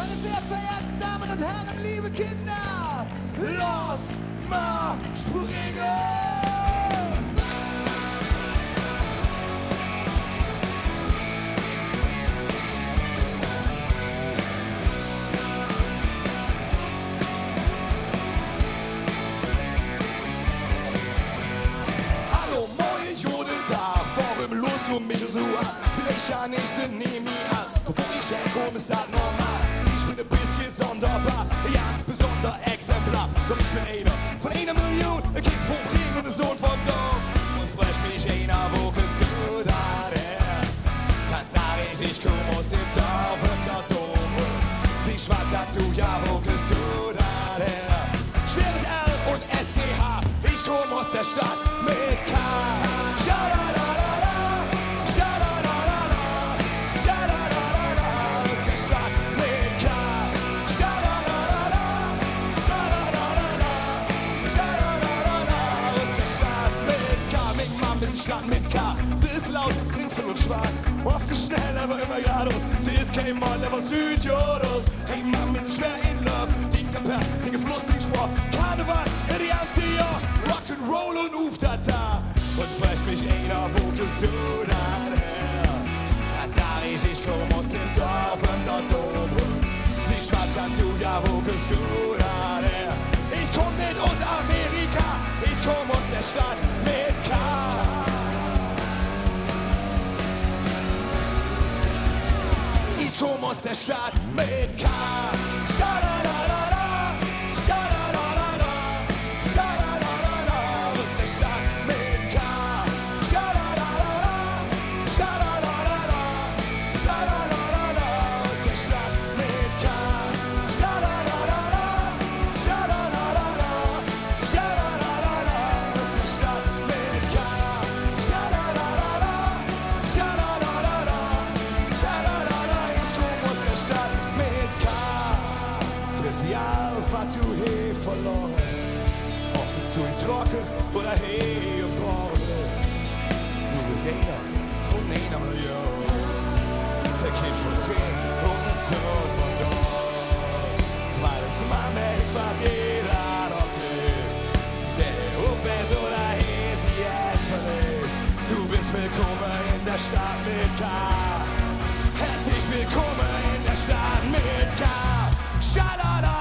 Meine sehr verehrten Damen und Herren, liebe Kinder, los mal springen! Und mich so an, vielleicht ja nicht sind neben mir an. Bevor ich herkomme, ist das normal. Ich bin ein bisschen sonderbar, ja, insbesondere Exemplar. Doch ich bin einer von 1 Million, ein Kind vom Krieg und ein Sohn vom Dorf. Und frech mich einer, wo kannst du da her? Dann sag ich komm aus dem Dorf und der Dom. Wie schwarz hast du, ja, wo kannst du da her? Schweres R und SCH, ich komm aus der Stadt mit K. Stadt mit K. Sie ist laut, trinkvoll und schwach, oft zu schnell, aber immer geradeaus. Sie ist kein Mann, aber Südjodos. Hey Mann, wir sind schwer in Love. Dinge per, Dinge Fluss, Ding Sport. Karneval, in die ganze Jahr. Rock'n'Roll und Uftata. Und frech mich einer, wo bist du dann her? Dann sag ich komm aus dem Dorf und dort oben. Wie schwarz hast du, ja, wo bist du dann her? Ich komm nicht aus Amerika, ich komm aus der Stadt mit K. Ich komm aus der Stadt mit K. Schadadadada, schadadadada, schadadadada, aus der Stadt mit K. Schadadadada, schadadadada, schadadadada, aus der Stadt mit K. Schadadadada, schadadadada, schadadadada, aus der Stadt mit K. Schadadadada, schadadadada, schadadadada. Trivial, was du hier verloren hast. Oft die Zunge trocken oder hier geboren ist. Du bist einer von 1 Million. Ein Kind von Krieg und ein Sohn von Dorf. Weil es Mama, ich war jeder dort drin. Der Hochwärts oder hier sie jetzt verlegt. Du bist willkommen in der Stadt mit K. Herzlich willkommen in der Stadt mit K. Shut up!